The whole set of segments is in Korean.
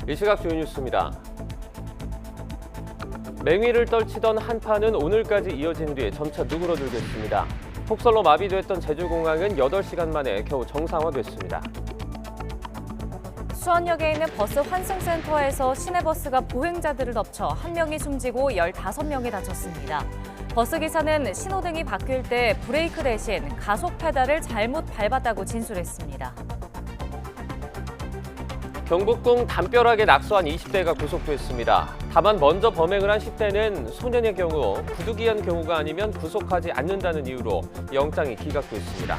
이 시각 주요 뉴스입니다. 맹위를 떨치던 한파는 오늘까지 이어진 뒤 점차 누그러들겠습니다. 폭설로 마비됐던 제주공항은 8시간 만에 겨우 정상화됐습니다. 수원역에 있는 버스 환승센터에서 시내버스가 보행자들을 덮쳐 1명이 숨지고 15명이 다쳤습니다. 버스기사는 신호등이 바뀔 때 브레이크 대신 가속 페달을 잘못 밟았다고 진술했습니다. 경복궁 담벼락에 낙서한 20대가 구속됐습니다. 다만 먼저 범행을 한 10대는 소년의 경우 부득이한 경우가 아니면 구속하지 않는다는 이유로 영장이 기각됐습니다.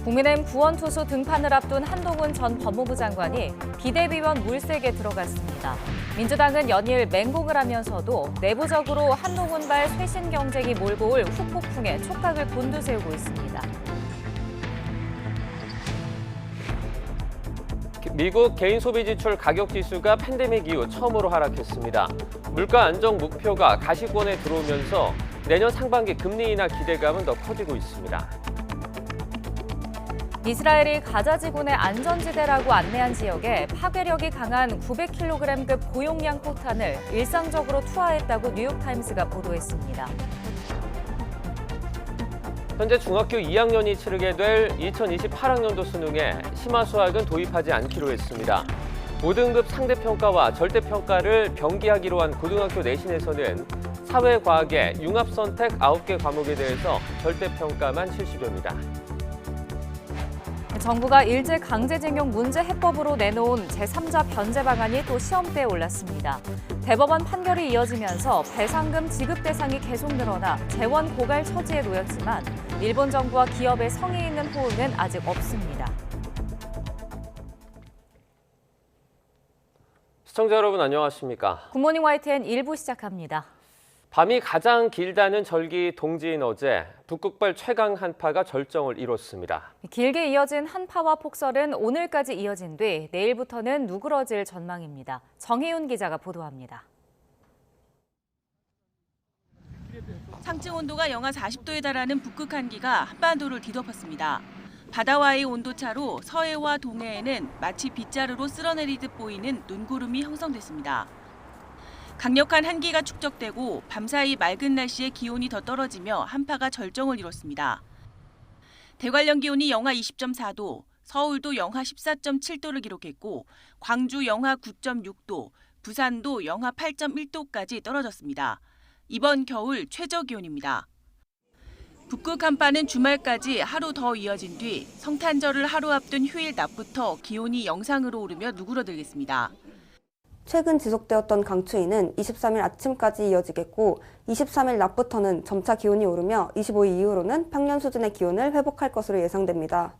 국민의힘 구원투수 등판을 앞둔 한동훈 전 법무부 장관이 비대위원 물색에 들어갔습니다. 민주당은 연일 맹공을 하면서도 내부적으로 한동훈발 쇄신 경쟁이 몰고 올 후폭풍에 촉각을 곤두세우고 있습니다. 미국 개인 소비 지출 가격 지수가 팬데믹 이후 처음으로 하락했습니다. 물가 안정 목표가 가시권에 들어오면서 내년 상반기 금리 인하 기대감은 더 커지고 있습니다. 이스라엘이 가자 지구내 안전지대라고 안내한 지역에 파괴력이 강한 900kg급 고용량 포탄을 일상적으로 투하했다고 뉴욕타임스가 보도했습니다. 현재 중학교 2학년이 치르게 될 2028학년도 수능에 심화수학은 도입하지 않기로 했습니다. 5등급 상대평가와 절대평가를 병기하기로 한 고등학교 내신에서는 사회과학의 융합선택 9개 과목에 대해서 절대평가만 실시됩니다. 정부가 일제 강제징용 문제 해법으로 내놓은 제3자 변제 방안이 또 시험대에 올랐습니다. 대법원 판결이 이어지면서 배상금 지급 대상이 계속 늘어나 재원 고갈 처지에 놓였지만 일본 정부와 기업의 성의 있는 호응은 아직 없습니다. 시청자 여러분 안녕하십니까? 굿모닝 YTN 1부 시작합니다. 밤이 가장 길다는 절기 동지인 어제 북극발 최강 한파가 절정을 이뤘습니다. 길게 이어진 한파와 폭설은 오늘까지 이어진 뒤 내일부터는 누그러질 전망입니다. 정혜윤 기자가 보도합니다. 상층 온도가 영하 40도에 달하는 북극 한기가 한반도를 뒤덮었습니다. 바다와의 온도차로 서해와 동해에는 마치 빗자루로 쓸어내리듯 보이는 눈구름이 형성됐습니다. 강력한 한기가 축적되고 밤사이 맑은 날씨에 기온이 더 떨어지며 한파가 절정을 이뤘습니다. 대관령 기온이 영하 20.4도, 서울도 영하 14.7도를 기록했고 광주 영하 9.6도, 부산도 영하 8.1도까지 떨어졌습니다. 이번 겨울 최저 기온입니다. 북극 한파는 주말까지 하루 더 이어진 뒤 성탄절을 하루 앞둔 휴일 낮부터 기온이 영상으로 오르며 누그러들겠습니다. 최근 지속되었던 강추위는 23일 아침까지 이어지겠고 23일 낮부터는 점차 기온이 오르며 25일 이후로는 평년 수준의 기온을 회복할 것으로 예상됩니다.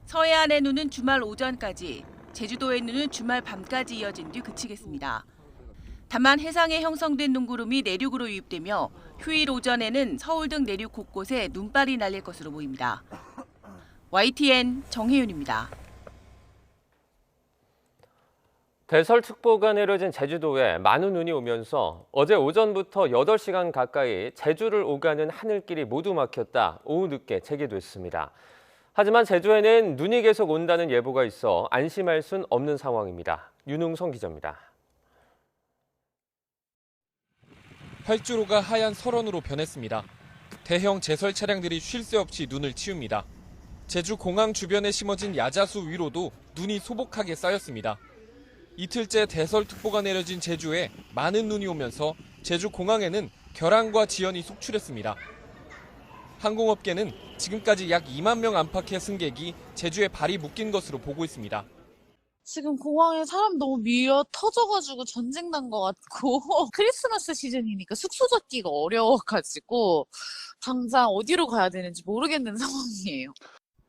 서해안의 눈은 주말 오전까지, 제주도의 눈은 주말 밤까지 이어진 뒤 그치겠습니다. 다만 해상에 형성된 눈구름이 내륙으로 유입되며 휴일 오전에는 서울 등 내륙 곳곳에 눈발이 날릴 것으로 보입니다. YTN 정혜윤입니다. 대설특보가 내려진 제주도에 많은 눈이 오면서 어제 오전부터 8시간 가까이 제주를 오가는 하늘길이 모두 막혔다 오후 늦게 재개됐습니다. 하지만 제주에는 눈이 계속 온다는 예보가 있어 안심할 순 없는 상황입니다. 윤웅성 기자입니다. 활주로가 하얀 설원으로 변했습니다. 대형 제설 차량들이 쉴 새 없이 눈을 치웁니다. 제주 공항 주변에 심어진 야자수 위로도 눈이 소복하게 쌓였습니다. 이틀째 대설특보가 내려진 제주에 많은 눈이 오면서 제주 공항에는 결항과 지연이 속출했습니다. 항공업계는 지금까지 약 2만 명 안팎의 승객이 제주에 발이 묶인 것으로 보고 있습니다. 지금 공항에 사람 너무 밀려 터져가지고 전쟁 난 것 같고 크리스마스 시즌이니까 숙소 잡기가 어려워가지고 당장 어디로 가야 되는지 모르겠는 상황이에요.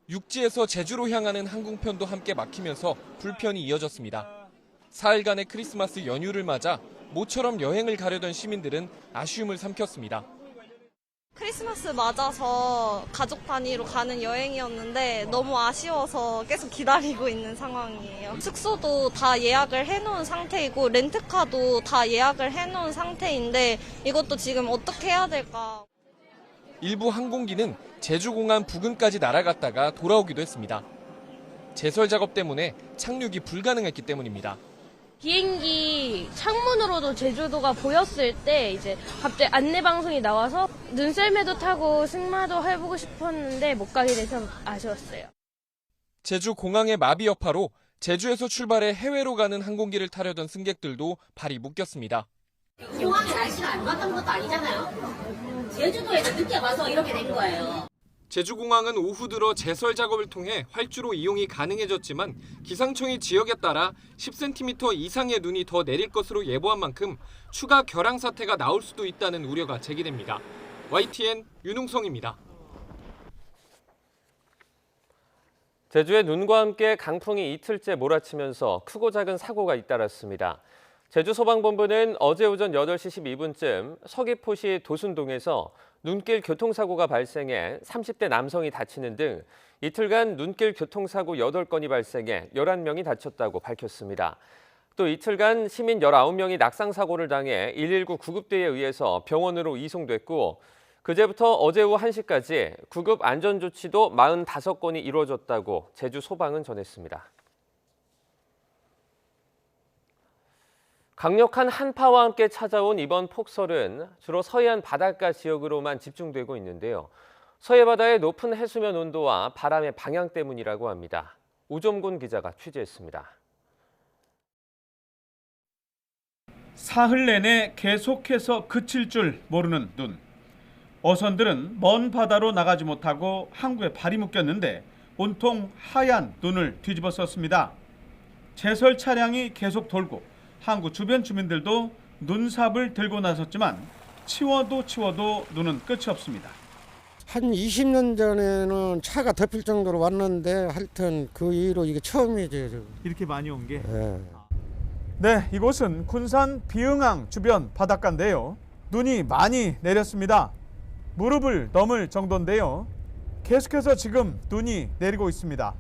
육지에서 제주로 향하는 항공편도 함께 막히면서 불편이 이어졌습니다. 사흘간의 크리스마스 연휴를 맞아 모처럼 여행을 가려던 시민들은 아쉬움을 삼켰습니다. 크리스마스 맞아서 가족 단위로 가는 여행이었는데 너무 아쉬워서 계속 기다리고 있는 상황이에요. 숙소도 다 예약을 해놓은 상태이고 렌트카도 다 예약을 해놓은 상태인데 이것도 지금 어떻게 해야 될까. 일부 항공기는 제주공항 부근까지 날아갔다가 돌아오기도 했습니다. 제설 작업 때문에 착륙이 불가능했기 때문입니다. 비행기 창문으로도 제주도가 보였을 때 이제 갑자기 안내 방송이 나와서 눈썰매도 타고 승마도 해보고 싶었는데 못 가게 돼서 아쉬웠어요. 제주 공항의 마비 여파로 제주에서 출발해 해외로 가는 항공기를 타려던 승객들도 발이 묶였습니다. 공항에 날씨가 안 좋았던 것도 아니잖아요. 제주도에서 늦게 와서 이렇게 된 거예요. 제주공항은 오후 들어 제설 작업을 통해 활주로 이용이 가능해졌지만 기상청이 지역에 따라 10cm 이상의 눈이 더 내릴 것으로 예보한 만큼 추가 결항 사태가 나올 수도 있다는 우려가 제기됩니다. YTN 윤웅성입니다. 제주에 눈과 함께 강풍이 이틀째 몰아치면서 크고 작은 사고가 잇따랐습니다. 제주소방본부는 어제 오전 8시 12분쯤 서귀포시 도순동에서 눈길 교통사고가 발생해 30대 남성이 다치는 등 이틀간 눈길 교통사고 8건이 발생해 11명이 다쳤다고 밝혔습니다. 또 이틀간 시민 19명이 낙상사고를 당해 119 구급대에 의해서 병원으로 이송됐고 그제부터 어제 오후 1시까지 구급 안전조치도 45건이 이루어졌다고 제주소방은 전했습니다. 강력한 한파와 함께 찾아온 이번 폭설은 주로 서해안 바닷가 지역으로만 집중되고 있는데요. 서해바다의 높은 해수면 온도와 바람의 방향 때문이라고 합니다. 오점곤 기자가 취재했습니다. 사흘 내내 계속해서 그칠 줄 모르는 눈. 어선들은 먼 바다로 나가지 못하고 항구에 발이 묶였는데 온통 하얀 눈을 뒤집어 썼습니다. 제설 차량이 계속 돌고 항구 주변 주민들도 눈삽을 들고 나섰지만 치워도 눈은 끝이 없습니다. 한 20년 전에는 차가 덮일 정도로 왔는데 하여튼 그 이후로 이게 처음이죠. 이렇게 많이 온 게? 네. 네, 이곳은 군산 비흥항 주변 바닷가인데요. 눈이 많이 내렸습니다. 무릎을 넘을 정도인데요. 계속해서 지금 눈이 내리고 있습니다.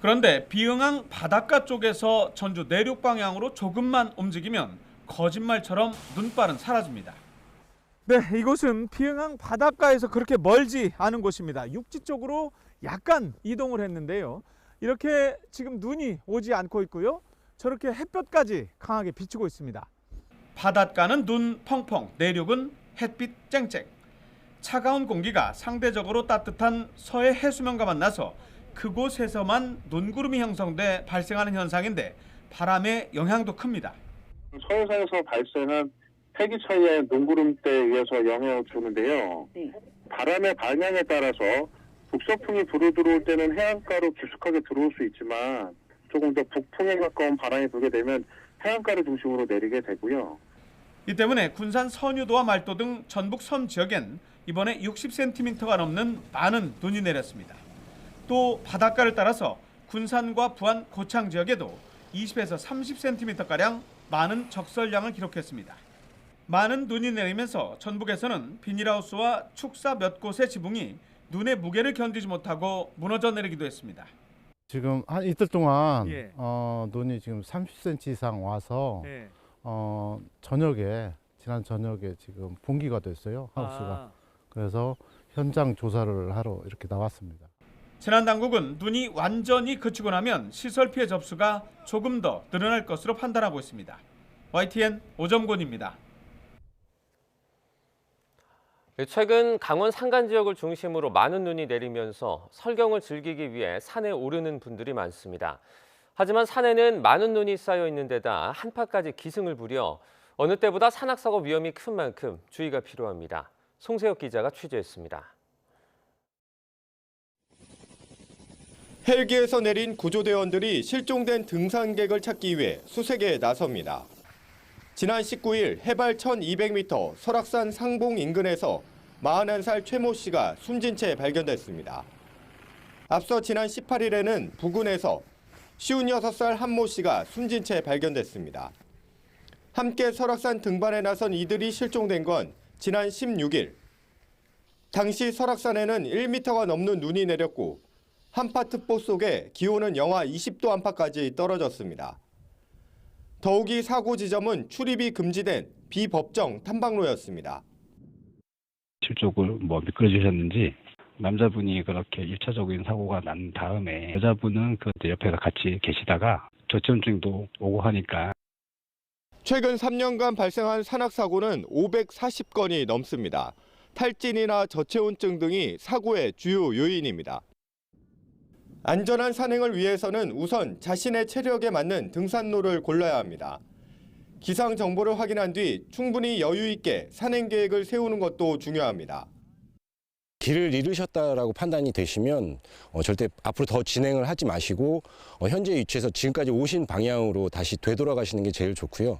그런데 비흥항 바닷가 쪽에서 전주 내륙 방향으로 조금만 움직이면 거짓말처럼 눈발은 사라집니다. 네, 이곳은 비흥항 바닷가에서 그렇게 멀지 않은 곳입니다. 육지 쪽으로 약간 이동을 했는데요. 이렇게 지금 눈이 오지 않고 있고요. 저렇게 햇볕까지 강하게 비추고 있습니다. 바닷가는 눈 펑펑, 내륙은 햇빛 쨍쨍. 차가운 공기가 상대적으로 따뜻한 서해 해수면과 만나서 그곳에서만 눈구름이 형성돼 발생하는 현상인데 바람의 영향도 큽니다. 서해상에서 발생한 해기 차이의 눈구름대에 의해서 영향을 주는데요. 바람의 방향에 따라서 북서풍이 불어 들어올 때는 해안가로 깊숙하게 들어올 수 있지만 조금 더 북풍에 가까운 바람이 불게 되면 해안가를 중심으로 내리게 되고요. 이 때문에 군산 선유도와 말도 등 전북 섬 지역엔 이번에 60cm가 넘는 많은 눈이 내렸습니다. 또 바닷가를 따라서 군산과 부안 고창 지역에도 20에서 30cm가량 많은 적설량을 기록했습니다. 많은 눈이 내리면서 전북에서는 비닐하우스와 축사 몇 곳의 지붕이 눈의 무게를 견디지 못하고 무너져 내리기도 했습니다. 지금 한 이틀 동안 눈이 지금 30cm 이상 와서 지난 저녁에 지금 붕괴가 됐어요, 하우스가. 그래서 현장 조사를 하러 이렇게 나왔습니다. 재난당국은 눈이 완전히 그치고 나면 시설 피해 접수가 조금 더 늘어날 것으로 판단하고 있습니다. YTN 오점곤입니다. 최근 강원 산간 지역을 중심으로 많은 눈이 내리면서 설경을 즐기기 위해 산에 오르는 분들이 많습니다. 하지만 산에는 많은 눈이 쌓여 있는 데다 한파까지 기승을 부려 어느 때보다 산악사고 위험이 큰 만큼 주의가 필요합니다. 송세혁 기자가 취재했습니다. 헬기에서 내린 구조대원들이 실종된 등산객을 찾기 위해 수색에 나섭니다. 지난 19일 해발 1200m 설악산 상봉 인근에서 41살 최모 씨가 숨진 채 발견됐습니다. 앞서 지난 18일에는 부근에서 56살 한모 씨가 숨진 채 발견됐습니다. 함께 설악산 등반에 나선 이들이 실종된 건 지난 16일. 당시 설악산에는 1m가 넘는 눈이 내렸고 한파특보 속에 기온은 영하 20도 안팎까지 떨어졌습니다. 더욱이 사고 지점은 출입이 금지된 비법정 탐방로였습니다. 실적으로 미끄러지셨는지 남자분이 그렇게 1차적인 사고가 난 다음에 여자분은 그 옆에서 같이 계시다가 저체온증도 오고 하니까. 최근 3년간 발생한 산악사고는 540건이 넘습니다. 탈진이나 저체온증 등이 사고의 주요 요인입니다. 안전한 산행을 위해서는 우선 자신의 체력에 맞는 등산로를 골라야 합니다. 기상 정보를 확인한 뒤 충분히 여유 있게 산행 계획을 세우는 것도 중요합니다. 길을 잃으셨다라고 판단이 되시면 절대 앞으로 더 진행을 하지 마시고 현재 위치에서 지금까지 오신 방향으로 다시 되돌아가시는 게 제일 좋고요.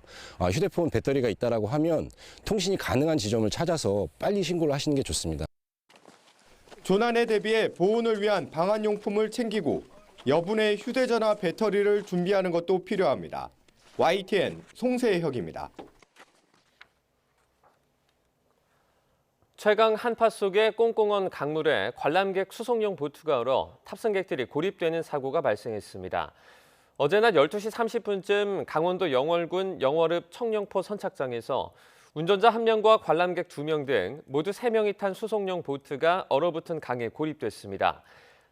휴대폰 배터리가 있다라고 하면 통신이 가능한 지점을 찾아서 빨리 신고를 하시는 게 좋습니다. 조난에 대비해 보온을 위한 방한용품을 챙기고 여분의 휴대전화 배터리를 준비하는 것도 필요합니다. YTN 송세혁입니다. 최강 한파 속에 꽁꽁언 강물에 관람객 수송용 보트가 얼어 탑승객들이 고립되는 사고가 발생했습니다. 어제 낮 12시 30분쯤 강원도 영월군 영월읍 청룡포 선착장에서 운전자 1명과 관람객 2명 등 모두 3명이 탄 수송용 보트가 얼어붙은 강에 고립됐습니다.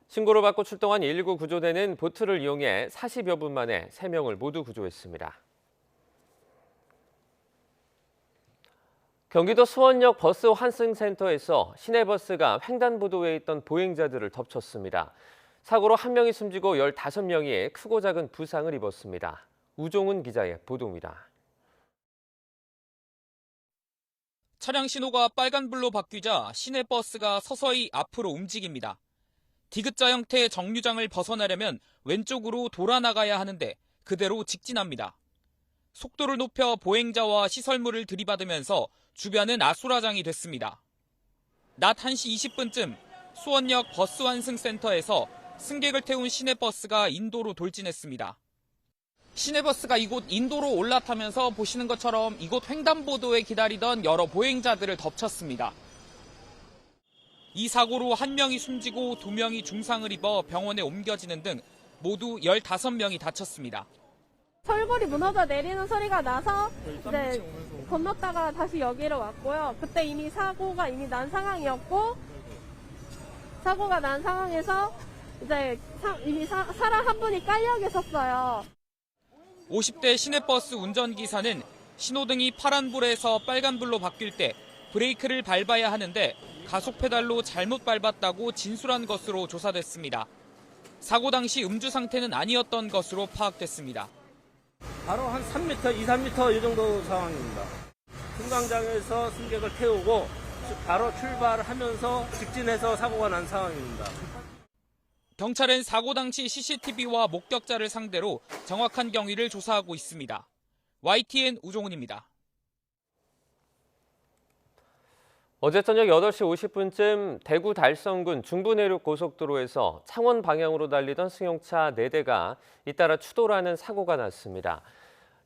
신고를 받고 출동한 119 구조대는 보트를 이용해 40여 분 만에 3명을 모두 구조했습니다. 경기도 수원역 버스 환승센터에서 시내버스가 횡단보도에 있던 보행자들을 덮쳤습니다. 사고로 1명이 숨지고 15명이 크고 작은 부상을 입었습니다. 우종훈 기자의 보도입니다. 차량 신호가 빨간불로 바뀌자 시내버스가 서서히 앞으로 움직입니다. 디귿자 형태의 정류장을 벗어나려면 왼쪽으로 돌아 나가야 하는데 그대로 직진합니다. 속도를 높여 보행자와 시설물을 들이받으면서 주변은 아수라장이 됐습니다. 낮 1시 20분쯤 수원역 버스 환승센터에서 승객을 태운 시내버스가 인도로 돌진했습니다. 시내버스가 이곳 인도로 올라타면서 보시는 것처럼 이곳 횡단보도에 기다리던 여러 보행자들을 덮쳤습니다. 이 사고로 1명이 숨지고 2명이 중상을 입어 병원에 옮겨지는 등 모두 15명이 다쳤습니다. 철골이 무너져 내리는 소리가 나서 이제 건넜다가 다시 여기로 왔고요. 그때 이미 사고가 난 상황이었고, 사고가 난 상황에서 이제 이미 사람 한 분이 깔려 계셨어요. 50대 시내버스 운전기사는 신호등이 파란불에서 빨간불로 바뀔 때 브레이크를 밟아야 하는데 가속 페달로 잘못 밟았다고 진술한 것으로 조사됐습니다. 사고 당시 음주 상태는 아니었던 것으로 파악됐습니다. 바로 한 3m, 2, 3m 이 정도 상황입니다. 승강장에서 승객을 태우고 바로 출발하면서 직진해서 사고가 난 상황입니다. 경찰은 사고 당시 CCTV와 목격자를 상대로 정확한 경위를 조사하고 있습니다. YTN 우종훈입니다. 어제 저녁 8시 50분쯤 대구 달성군 중부내륙 고속도로에서 창원 방향으로 달리던 승용차 4대가 잇따라 추돌하는 사고가 났습니다.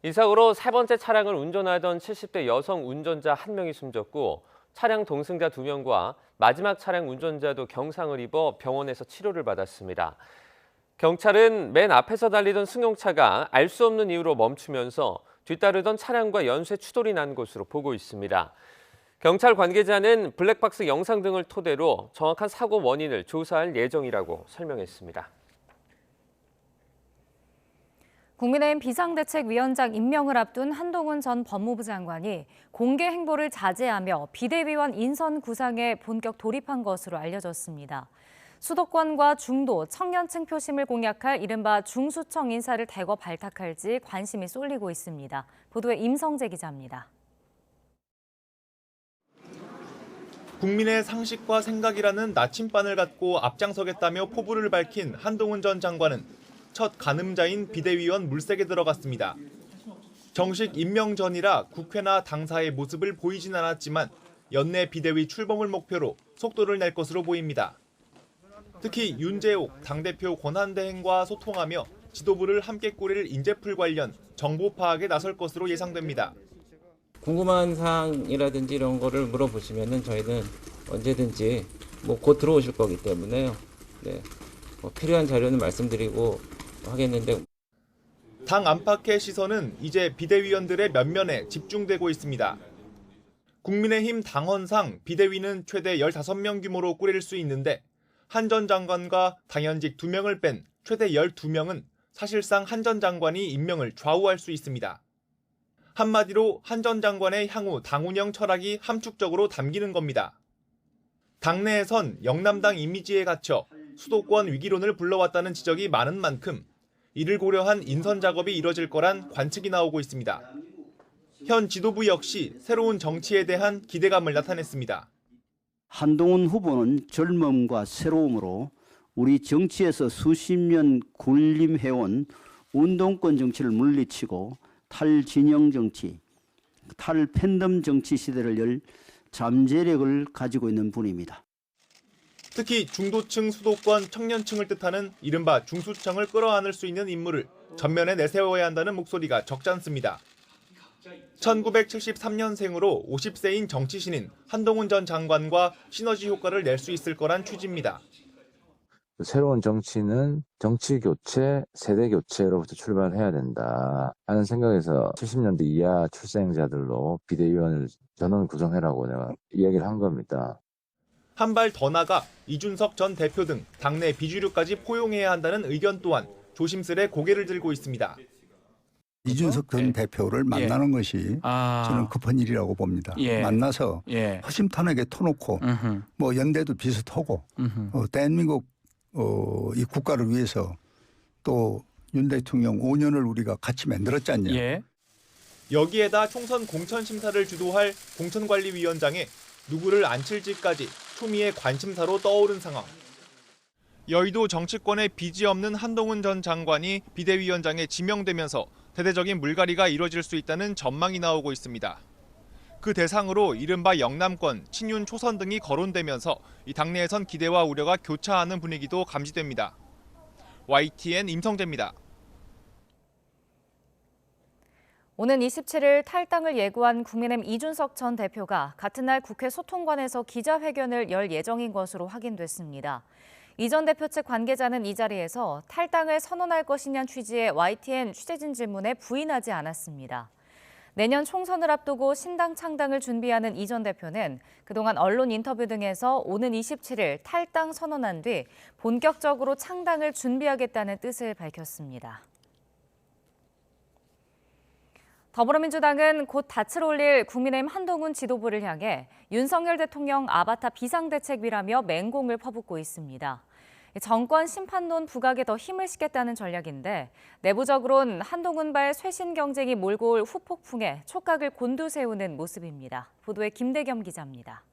이 사고로 세 번째 차량을 운전하던 70대 여성 운전자 1명이 숨졌고 차량 동승자 2명과 마지막 차량 운전자도 경상을 입어 병원에서 치료를 받았습니다. 경찰은 맨 앞에서 달리던 승용차가 알 수 없는 이유로 멈추면서 뒤따르던 차량과 연쇄 추돌이 난 것으로 보고 있습니다. 경찰 관계자는 블랙박스 영상 등을 토대로 정확한 사고 원인을 조사할 예정이라고 설명했습니다. 국민의힘 비상대책위원장 임명을 앞둔 한동훈 전 법무부 장관이 공개 행보를 자제하며 비대위원 인선 구상에 본격 돌입한 것으로 알려졌습니다. 수도권과 중도, 청년층 표심을 공략할 이른바 중수청 인사를 대거 발탁할지 관심이 쏠리고 있습니다. 보도에 임성재 기자입니다. 국민의 상식과 생각이라는 나침반을 갖고 앞장서겠다며 포부를 밝힌 한동훈 전 장관은 첫 가늠자인 비대위원 물색에 들어갔습니다. 정식 임명 전이라 국회나 당사의 모습을 보이진 않았지만 연내 비대위 출범을 목표로 속도를 낼 것으로 보입니다. 특히 윤재옥 당대표 권한대행과 소통하며 지도부를 함께 꾸릴 인재풀 관련 정보 파악에 나설 것으로 예상됩니다. 궁금한 사항이라든지 이런 거를 물어보시면은 저희는 언제든지 곧 들어오실 거기 때문에요. 네, 필요한 자료는 말씀드리고 하겠는데. 당 안팎의 시선은 이제 비대위원들의 면면에 집중되고 있습니다. 국민의힘 당헌상 비대위는 최대 15명 규모로 꾸릴 수 있는데 한 전 장관과 당연직 2명을 뺀 최대 12명은 사실상 한 전 장관이 임명을 좌우할 수 있습니다. 한마디로 한 전 장관의 향후 당 운영 철학이 함축적으로 담기는 겁니다. 당내에선 영남당 이미지에 갇혀 수도권 위기론을 불러왔다는 지적이 많은 만큼 이를 고려한 인선 작업이 이뤄질 거란 관측이 나오고 있습니다. 현 지도부 역시 새로운 정치에 대한 기대감을 나타냈습니다. 한동훈 후보는 젊음과 새로움으로 우리 정치에서 수십 년 군림해온 운동권 정치를 물리치고 탈진영 정치, 탈팬덤 정치 시대를 열 잠재력을 가지고 있는 분입니다. 특히 중도층, 수도권, 청년층을 뜻하는 이른바 중수층을 끌어안을 수 있는 인물을 전면에 내세워야 한다는 목소리가 적지 않습니다. 1973년생으로 50세인 정치신인 한동훈 전 장관과 시너지 효과를 낼 수 있을 거란 취지입니다. 새로운 정치는 정치 교체, 세대 교체로부터 출발해야 된다 하는 생각에서 70년대 이하 출생자들로 비대위원을 전원 구성해라고 내가 이야기를 한 겁니다. 한 발 더 나가 이준석 전 대표 등 당내 비주류까지 포용해야 한다는 의견 또한 조심스레 고개를 들고 있습니다. 이준석 전 대표를 만나는 것이 저는 급한 일이라고 봅니다. 만나서 허심탄회하게 터놓고 뭐 연대도 비슷하고 대한민국 이 국가를 위해서 또 윤 대통령 5년을 우리가 같이 만들었지 않냐. 여기에다 총선 공천심사를 주도할 공천관리위원장에 누구를 앉힐지까지 초미의 관심사로 떠오른 상황. 여의도 정치권의 빚이 없는 한동훈 전 장관이 비대위원장에 지명되면서 대대적인 물갈이가 이뤄질 수 있다는 전망이 나오고 있습니다. 그 대상으로 이른바 영남권, 친윤 초선 등이 거론되면서 이 당내에선 기대와 우려가 교차하는 분위기도 감지됩니다. YTN 임성재입니다. 오는 27일 탈당을 예고한 국민의힘 이준석 전 대표가 같은 날 국회 소통관에서 기자회견을 열 예정인 것으로 확인됐습니다. 이 전 대표 측 관계자는 이 자리에서 탈당을 선언할 것이냐는 취지의 YTN 취재진 질문에 부인하지 않았습니다. 내년 총선을 앞두고 신당 창당을 준비하는 이 전 대표는 그동안 언론 인터뷰 등에서 오는 27일 탈당 선언한 뒤 본격적으로 창당을 준비하겠다는 뜻을 밝혔습니다. 더불어민주당은 곧 닻을 올릴 국민의힘 한동훈 지도부를 향해 윤석열 대통령 아바타 비상대책위라며 맹공을 퍼붓고 있습니다. 정권 심판론 부각에 더 힘을 싣겠다는 전략인데 내부적으론 한동훈발 쇄신 경쟁이 몰고 올 후폭풍에 촉각을 곤두세우는 모습입니다. 보도에 김대겸 기자입니다.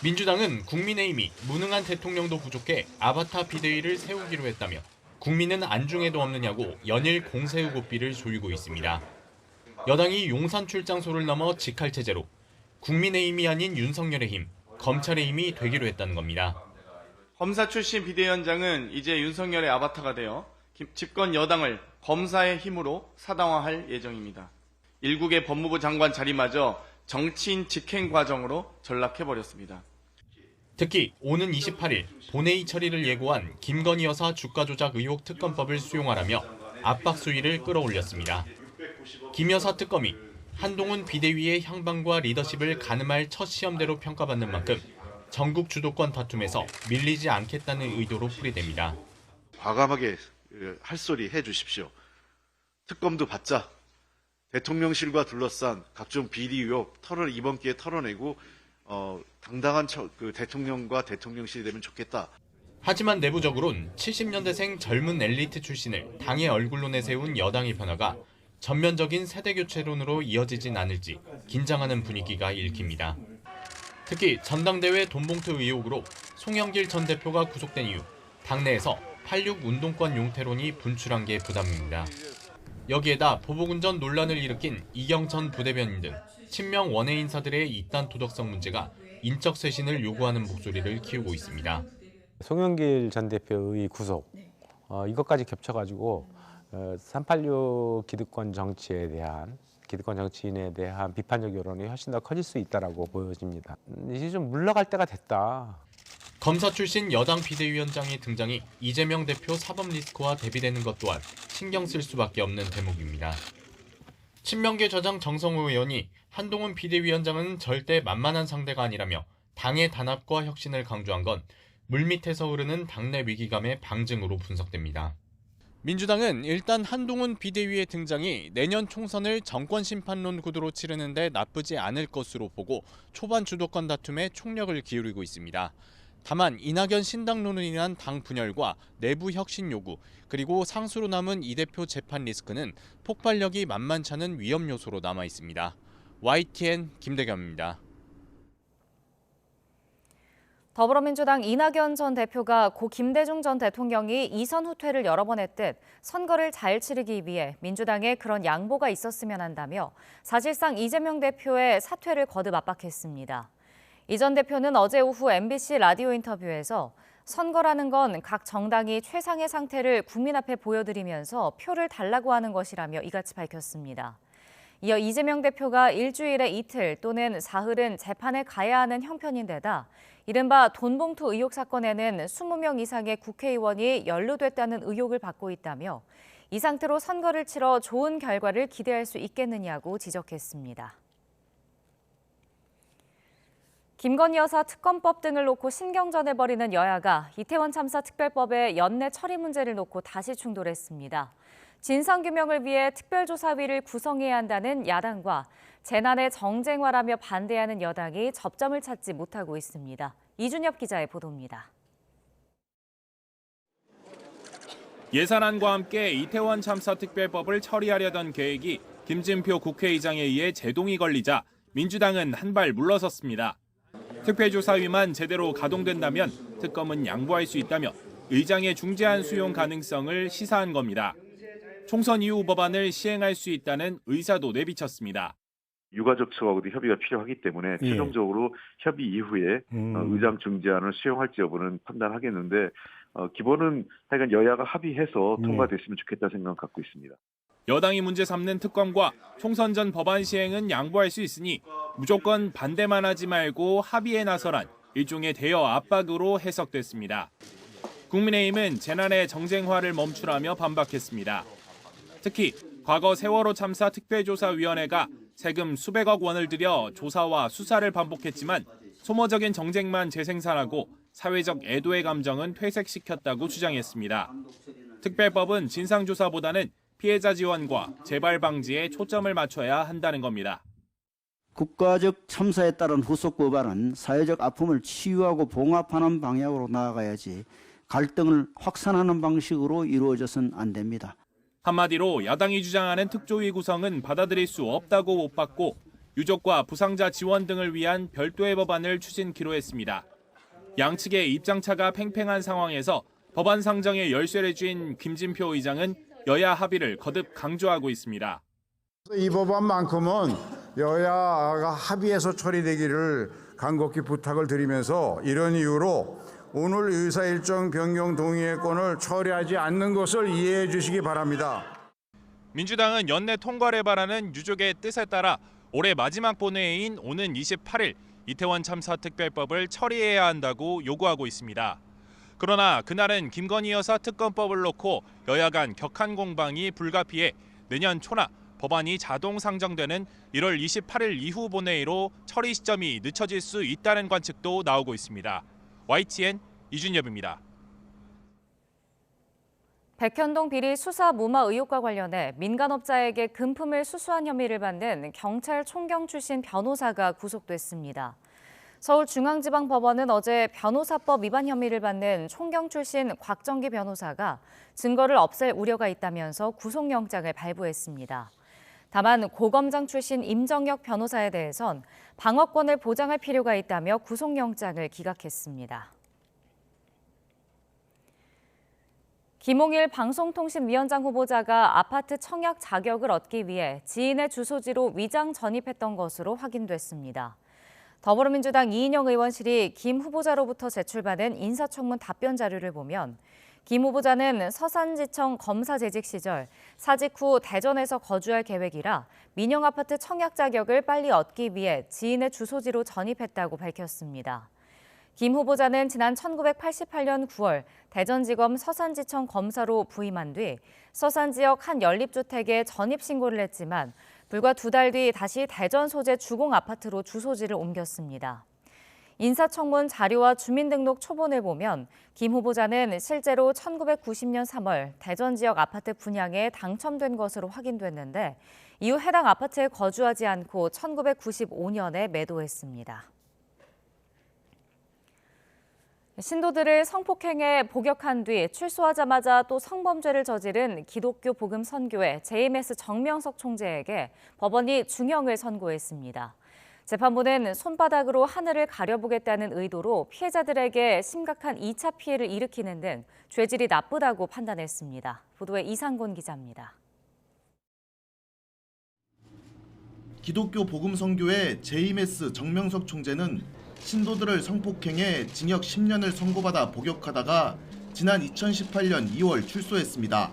민주당은 국민의힘이 무능한 대통령도 부족해 아바타 비대위를 세우기로 했다며 국민은 안중에도 없느냐고 연일 공세의 고삐를 조이고 있습니다. 여당이 용산 출장소를 넘어 직할체제로 국민의힘이 아닌 윤석열의 힘, 검찰의 힘이 되기로 했다는 겁니다. 검사 출신 비대위원장은 이제 윤석열의 아바타가 되어 집권 여당을 검사의 힘으로 사당화할 예정입니다. 일국의 법무부 장관 자리마저 정치인 직행 과정으로 전락해버렸습니다. 특히 오는 28일 본회의 처리를 예고한 김건희 여사 주가 조작 의혹 특검법을 수용하라며 압박 수위를 끌어올렸습니다. 김 여사 특검이 한동훈 비대위의 향방과 리더십을 가늠할 첫 시험대로 평가받는 만큼 전국 주도권 다툼에서 밀리지 않겠다는 의도로 풀이됩니다. 과감하게 할 소리 해주십시오. 특검도 받자. 대통령실과 둘러싼 각종 비리 의혹 이번 기회에 털어내고 당당한 대통령과 대통령실이 되면 좋겠다. 하지만 내부적으론 70년대생 젊은 엘리트 출신을 당의 얼굴로 내세운 여당의 변화가 전면적인 세대교체론으로 이어지진 않을지 긴장하는 분위기가 읽힙니다. 특히 전당대회 돈봉투 의혹으로 송영길 전 대표가 구속된 이후 당내에서 86 운동권 용태론이 분출한 게 부담입니다. 여기에다 보복운전 논란을 일으킨 이경천 부대변인 등 친명 원외 인사들의 이단 도덕성 문제가 인적 쇄신을 요구하는 목소리를 키우고 있습니다. 송영길 전 대표의 구속, 이것까지 겹쳐가지고 386 기득권 정치인에 대한 비판적 여론이 훨씬 더 커질 수 있다라고 보여집니다. 이제 좀 물러갈 때가 됐다. 검사 출신 여당 비대위원장의 등장이 이재명 대표 사법 리스크와 대비되는 것 또한 신경 쓸 수밖에 없는 대목입니다. 친명계 저장 정성호 의원이 한동훈 비대위원장은 절대 만만한 상대가 아니라며 당의 단합과 혁신을 강조한 건 물밑에서 흐르는 당내 위기감의 방증으로 분석됩니다. 민주당은 일단 한동훈 비대위의 등장이 내년 총선을 정권 심판론 구도로 치르는 데 나쁘지 않을 것으로 보고 초반 주도권 다툼에 총력을 기울이고 있습니다. 다만 이낙연 신당론으로 인한 당 분열과 내부 혁신 요구, 그리고 상수로 남은 이 대표 재판 리스크는 폭발력이 만만치 않은 위험 요소로 남아 있습니다. YTN 김대겸입니다. 더불어민주당 이낙연 전 대표가 고 김대중 전 대통령이 이선 후퇴를 여러 번 했듯 선거를 잘 치르기 위해 민주당에 그런 양보가 있었으면 한다며 사실상 이재명 대표의 사퇴를 거듭 압박했습니다. 이 전 대표는 어제 오후 MBC 라디오 인터뷰에서 선거라는 건 각 정당이 최상의 상태를 국민 앞에 보여드리면서 표를 달라고 하는 것이라며 이같이 밝혔습니다. 이어 이재명 대표가 일주일에 이틀 또는 사흘은 재판에 가야 하는 형편인데다 이른바 돈봉투 의혹 사건에는 20명 이상의 국회의원이 연루됐다는 의혹을 받고 있다며 이 상태로 선거를 치러 좋은 결과를 기대할 수 있겠느냐고 지적했습니다. 김건희 여사 특검법 등을 놓고 신경전을 벌이는 여야가 이태원 참사 특별법의 연내 처리 문제를 놓고 다시 충돌했습니다. 진상규명을 위해 특별조사위를 구성해야 한다는 야당과 재난의 정쟁화라며 반대하는 여당이 접점을 찾지 못하고 있습니다. 이준엽 기자의 보도입니다. 예산안과 함께 이태원 참사 특별법을 처리하려던 계획이 김진표 국회의장에 의해 제동이 걸리자 민주당은 한 발 물러섰습니다. 특별조사위만 제대로 가동된다면 특검은 양보할 수 있다며 의장의 중재안 수용 가능성을 시사한 겁니다. 총선 이후 법안을 시행할 수 있다는 의사도 내비쳤습니다. 유가족 측하고도 협의가 필요하기 때문에 최종적으로 협의 이후에 의장 중재안을 수용할지 여부는 판단하겠는데 기본은 하여간 여야가 합의해서 통과됐으면 좋겠다 생각 갖고 있습니다. 여당이 문제 삼는 특검과 총선 전 법안 시행은 양보할 수 있으니 무조건 반대만 하지 말고 합의에 나서란 일종의 대여 압박으로 해석됐습니다. 국민의힘은 재난의 정쟁화를 멈추라며 반박했습니다. 특히 과거 세월호 참사 특별조사위원회가 세금 수백억 원을 들여 조사와 수사를 반복했지만 소모적인 정쟁만 재생산하고 사회적 애도의 감정은 퇴색시켰다고 주장했습니다. 특별법은 진상조사보다는 피해자 지원과 재발 방지에 초점을 맞춰야 한다는 겁니다. 국가적 참사에 따른 후속 법안은 사회적 아픔을 치유하고 봉합하는 방향으로 나아가야지 갈등을 확산하는 방식으로 이루어져서는 안 됩니다. 한마디로 야당이 주장하는 특조위 구성은 받아들일 수 없다고 못 받고 유족과 부상자 지원 등을 위한 별도의 법안을 추진키로 했습니다. 양측의 입장차가 팽팽한 상황에서 법안 상정에 열쇠를 쥔 김진표 의장은 여야 합의를 거듭 강조하고 있습니다. 이 법안만큼은 여야가 합의해서 처리되기를 간곡히 부탁을 드리면서 이런 이유로 오늘 의사일정 변경 동의의 건을 처리하지 않는 것을 이해해 주시기 바랍니다. 민주당은 연내 통과를 바라는 유족의 뜻에 따라 올해 마지막 본회의인 오는 28일 이태원 참사 특별법을 처리해야 한다고 요구하고 있습니다. 그러나 그날은 김건희 여사 특검법을 놓고 여야 간 격한 공방이 불가피해 내년 초나 법안이 자동 상정되는 1월 28일 이후 본회의로 처리 시점이 늦춰질 수 있다는 관측도 나오고 있습니다. YTN 이준엽입니다. 백현동 비리 수사 무마 의혹과 관련해 민간업자에게 금품을 수수한 혐의를 받는 경찰 총경 출신 변호사가 구속됐습니다. 서울중앙지방법원은 어제 변호사법 위반 혐의를 받는 총경 출신 곽정기 변호사가 증거를 없앨 우려가 있다면서 구속영장을 발부했습니다. 다만 고검장 출신 임정혁 변호사에 대해선 방어권을 보장할 필요가 있다며 구속영장을 기각했습니다. 김홍일 방송통신위원장 후보자가 아파트 청약 자격을 얻기 위해 지인의 주소지로 위장 전입했던 것으로 확인됐습니다. 더불어민주당 이인영 의원실이 김 후보자로부터 제출받은 인사청문 답변 자료를 보면 김 후보자는 서산지청 검사 재직 시절 사직 후 대전에서 거주할 계획이라 민영 아파트 청약 자격을 빨리 얻기 위해 지인의 주소지로 전입했다고 밝혔습니다. 김 후보자는 지난 1988년 9월 대전지검 서산지청 검사로 부임한 뒤 서산 지역 한 연립주택에 전입 신고를 했지만 불과 2달 뒤 다시 대전 소재 주공 아파트로 주소지를 옮겼습니다. 인사청문 자료와 주민등록 초본을 보면 김 후보자는 실제로 1990년 3월 대전 지역 아파트 분양에 당첨된 것으로 확인됐는데 이후 해당 아파트에 거주하지 않고 1995년에 매도했습니다. 신도들을 성폭행에 복역한 뒤 출소하자마자 또 성범죄를 저지른 기독교 복음 선교회 JMS 정명석 총재에게 법원이 중형을 선고했습니다. 재판부는 손바닥으로 하늘을 가려보겠다는 의도로 피해자들에게 심각한 2차 피해를 일으키는 등 죄질이 나쁘다고 판단했습니다. 보도에 이상곤 기자입니다. 기독교 복음 선교회 JMS 정명석 총재는 신도들을 성폭행해 징역 10년을 선고받아 복역하다가 지난 2018년 2월 출소했습니다.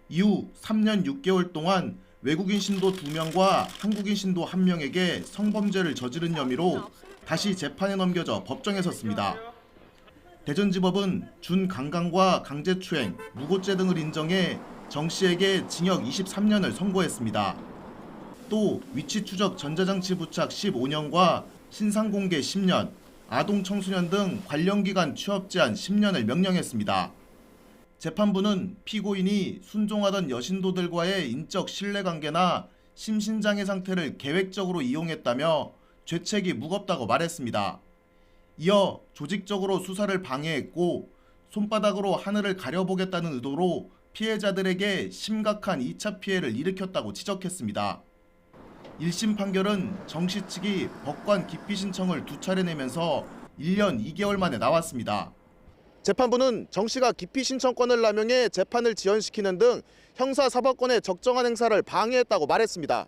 이후 3년 6개월 동안 외국인 신도 2명과 한국인 신도 1명에게 성범죄를 저지른 혐의로 다시 재판에 넘겨져 법정에 섰습니다. 대전지법은 준강간과 강제추행, 무고죄 등을 인정해 정 씨에게 징역 23년을 선고했습니다. 또 위치추적 전자장치 부착 15년과 신상공개 10년, 아동청소년 등 관련기관 취업 제한 10년을 명령했습니다. 재판부는 피고인이 순종하던 여신도들과의 인적 신뢰관계나 심신장애 상태를 계획적으로 이용했다며 죄책이 무겁다고 말했습니다. 이어 조직적으로 수사를 방해했고 손바닥으로 하늘을 가려보겠다는 의도로 피해자들에게 심각한 2차 피해를 일으켰다고 지적했습니다. 1심 판결은 정 씨 측이 법관 기피 신청을 2차례 내면서 1년 2개월 만에 나왔습니다. 재판부는 정 씨가 기피 신청권을 남용해 재판을 지연시키는 등 형사사법권의 적정한 행사를 방해했다고 말했습니다.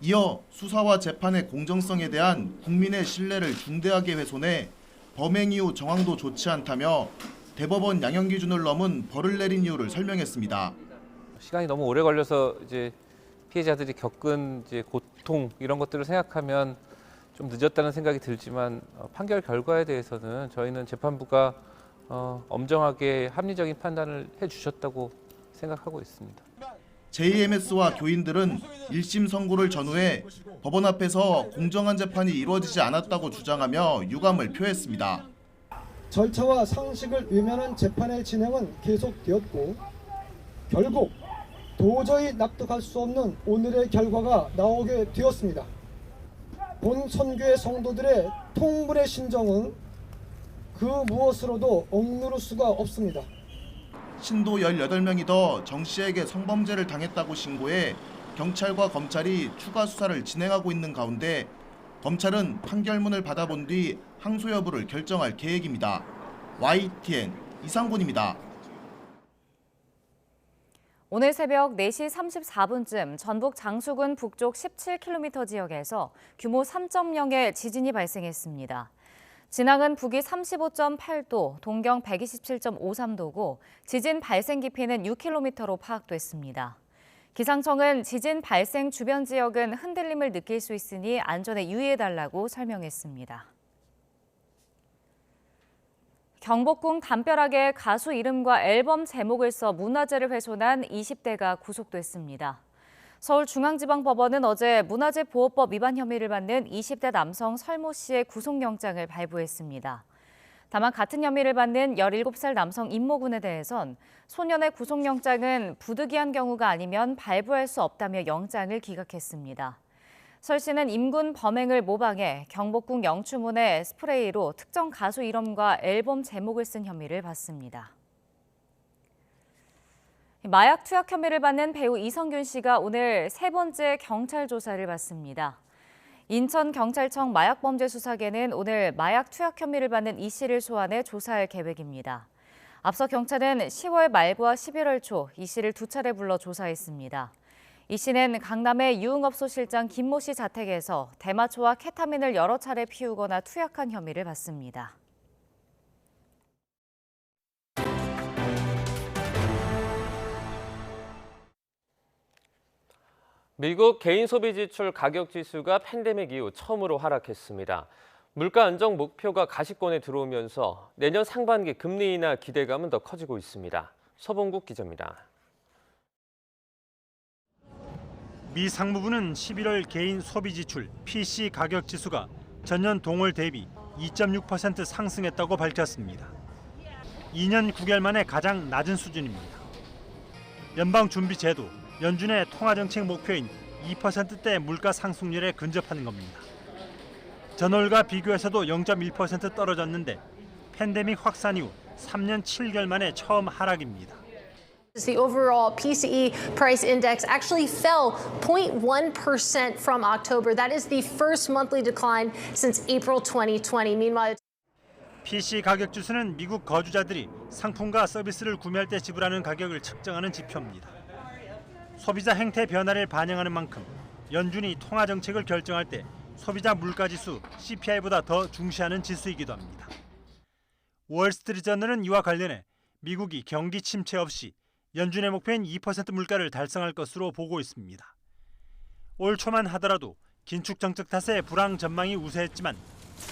이어 수사와 재판의 공정성에 대한 국민의 신뢰를 중대하게 훼손해 범행 이후 정황도 좋지 않다며 대법원 양형 기준을 넘은 벌을 내린 이유를 설명했습니다. 시간이 너무 오래 걸려서 이제 피해자들이 겪은 이제 고통 이런 것들을 생각하면 좀 늦었다는 생각이 들지만 판결 결과에 대해서는 저희는 재판부가 엄정하게 합리적인 판단을 해주셨다고 생각하고 있습니다. JMS와 교인들은 1심 선고를 전후해 법원 앞에서 공정한 재판이 이루어지지 않았다고 주장하며 유감을 표했습니다. 절차와 상식을 위반한 재판의 진행은 계속되었고 결국 도저히 납득할 수 없는 오늘의 결과가 나오게 되었습니다. 본 선교의 성도들의 통분의 심정은 그 무엇으로도 억누를 수가 없습니다. 신도 18명이 더 정 씨에게 성범죄를 당했다고 신고해 경찰과 검찰이 추가 수사를 진행하고 있는 가운데 검찰은 판결문을 받아본 뒤 항소 여부를 결정할 계획입니다. YTN 이상곤입니다. 오늘 새벽 4시 34분쯤 전북 장수군 북쪽 17km 지역에서 규모 3.0의 지진이 발생했습니다. 진앙은 북위 35.8도, 동경 127.53도고 지진 발생 깊이는 6km로 파악됐습니다. 기상청은 지진 발생 주변 지역은 흔들림을 느낄 수 있으니 안전에 유의해달라고 설명했습니다. 경복궁 담벼락에 가수 이름과 앨범 제목을 써 문화재를 훼손한 20대가 구속됐습니다. 서울중앙지방법원은 어제 문화재보호법 위반 혐의를 받는 20대 남성 설모 씨의 구속영장을 발부했습니다. 다만 같은 혐의를 받는 17살 남성 임모군에 대해선 소년의 구속영장은 부득이한 경우가 아니면 발부할 수 없다며 영장을 기각했습니다. 설 씨는 임군 범행을 모방해 경복궁 영추문에 스프레이로 특정 가수 이름과 앨범 제목을 쓴 혐의를 받습니다. 마약 투약 혐의를 받는 배우 이성균 씨가 오늘 세 번째 경찰 조사를 받습니다. 인천경찰청 마약범죄수사계는 오늘 마약 투약 혐의를 받는 이 씨를 소환해 조사할 계획입니다. 앞서 경찰은 10월 말과 11월 초 이 씨를 2차례 불러 조사했습니다. 이 씨는 강남의 유흥업소 실장 김모 씨 자택에서 대마초와 케타민을 여러 차례 피우거나 투약한 혐의를 받습니다. 미국 개인 소비 지출 가격 지수가 팬데믹 이후 처음으로 하락했습니다. 물가 안정 목표가 가시권에 들어오면서 내년 상반기 금리 인하 기대감은 더 커지고 있습니다. 서봉국 기자입니다. 미 상무부는 11월 개인 소비 지출 PC 가격 지수가 전년 동월 대비 2.6% 상승했다고 밝혔습니다. 2년 9개월 만에 가장 낮은 수준입니다. 연방준비제도, 연준의 통화정책 목표인 2%대 물가 상승률에 근접하는 겁니다. 전월과 비교해서도 0.1% 떨어졌는데 팬데믹 확산 이후 3년 7개월 만에 처음 하락입니다. The overall PCE price index actually fell 0.1% from October. That is the first monthly decline since April 2020. Meanwhile, PC 가격 지수는 미국 거주자들이 상품과 서비스를 구매할 때 지불하는 가격을 측정하는 지표입니다. 소비자 행태 변화를 반영하는 만큼 연준이 통화 정책을 결정할 때 소비자 물가 지수 CPI보다 더 중시하는 지수이기도 합니다. 월스트리트저널은 이와 관련해 미국이 경기 침체 없이 연준의 목표인 2% 물가를 달성할 것으로 보고 있습니다. 올 초만 하더라도 긴축 정책 탓에 불황 전망이 우세했지만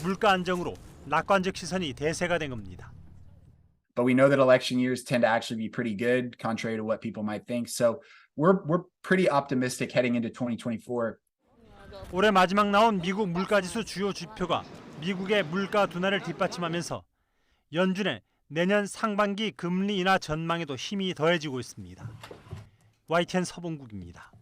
물가 안정으로 낙관적 시선이 대세가 된 겁니다. But we know that election years tend to actually be pretty good, contrary to what people might think. So we're pretty optimistic heading into 2024. 올해 마지막 나온 미국 물가지수 주요 지표가 미국의 물가 둔화를 뒷받침하면서 연준의 내년 상반기 금리 인하 전망에도 힘이 더해지고 있습니다. YTN 서봉국입니다.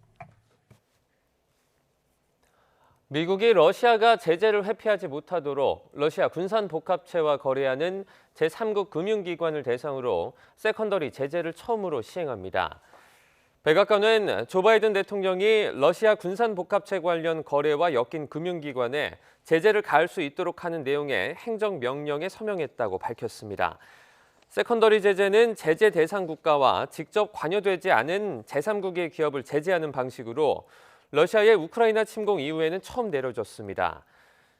미국이 러시아가 제재를 회피하지 못하도록 러시아 군산복합체와 거래하는 제3국 금융기관을 대상으로 세컨더리 제재를 처음으로 시행합니다. 백악관은 조 바이든 대통령이 러시아 군산복합체 관련 거래와 엮인 금융기관에 제재를 가할 수 있도록 하는 내용의 행정명령에 서명했다고 밝혔습니다. 세컨더리 제재는 제재 대상 국가와 직접 관여되지 않은 제3국의 기업을 제재하는 방식으로 러시아의 우크라이나 침공 이후에는 처음 내려졌습니다.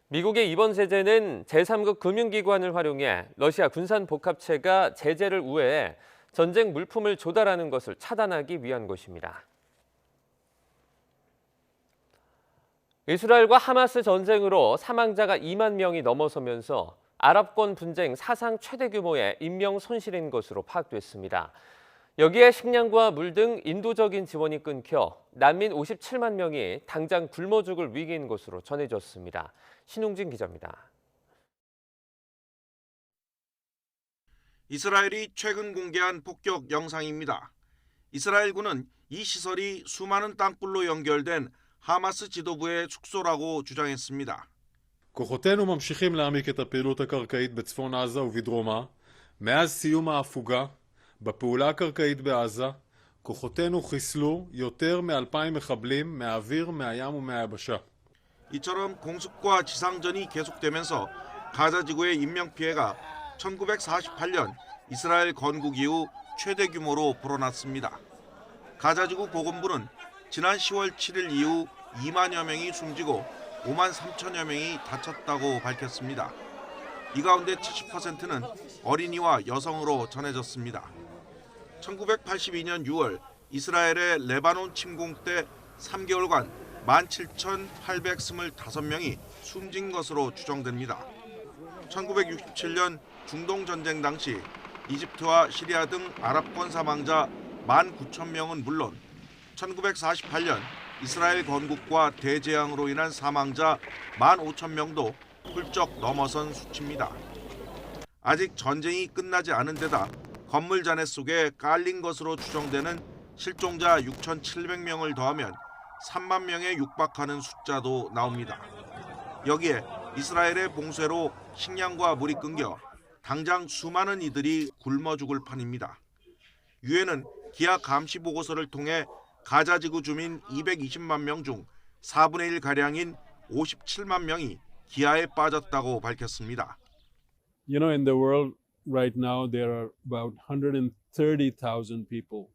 미국의 이번 제재는 제3국 금융기관을 활용해 러시아 군산복합체가 제재를 우회해 전쟁 물품을 조달하는 것을 차단하기 위한 것입니다. 이스라엘과 하마스 전쟁으로 사망자가 2만 명이 넘어서면서 아랍권 분쟁 사상 최대 규모의 인명 손실인 것으로 파악됐습니다. 여기에 식량과 물 등 인도적인 지원이 끊겨 난민 57만 명이 당장 굶어 죽을 위기인 것으로 전해졌습니다. 신웅진 기자입니다. 이스라엘이 최근 공개한 폭격 영상입니다. 이스라엘군은 이 시설이 수많은 땅굴로 연결된 하마스 지도부의 숙소라고 주장했습니다. כוחותינו ממשיכים להעמיק את הפעילות הקרקעית בצפון עזה ובדרומה. מאז סיום ההפוגה בפעולה הקרקעית בעזה, כוחותינו חיסלו יותר מ-2,000 מחבלים מהאוויר, מהים ומהיבשה. 이처럼 공습과 지상전이 계속되면서 가자 지구의 인명 피해가 1948년 이스라엘 건국 이후 최대 규모로 불어났습니다. 가자 지구 보건부는 지난 10월 7일 이후 2만여 명이 숨지고 5만 3천여 명이 다쳤다고 밝혔습니다. 이 가운데 70%는 어린이와 여성으로 전해졌습니다. 1982년 6월 이스라엘의 레바논 침공 때 3개월간 17,825명이 숨진 것으로 추정됩니다. 1967년 중동 전쟁 당시 이집트와 시리아 등 아랍권 사망자 19,000명은 물론 1948년 이스라엘 건국과 대재앙으로 인한 사망자 15,000명도 훌쩍 넘어선 수치입니다. 아직 전쟁이 끝나지 않은 데다 건물 잔해 속에 깔린 것으로 추정되는 실종자 6,700명을 더하면 3만 명에 육박하는 숫자도 나옵니다. 여기에 이스라엘의 봉쇄로 식량과 물이 끊겨 당장 수많은 이들이 굶어 죽을 판입니다. 유엔은 기아 감시 보고서를 통해 가자 지구 주민 220만 명 중 4분의 1가량인 57만 명이 기아에 빠졌다고 밝혔습니다. You know, in the world right now there are about 130,000 people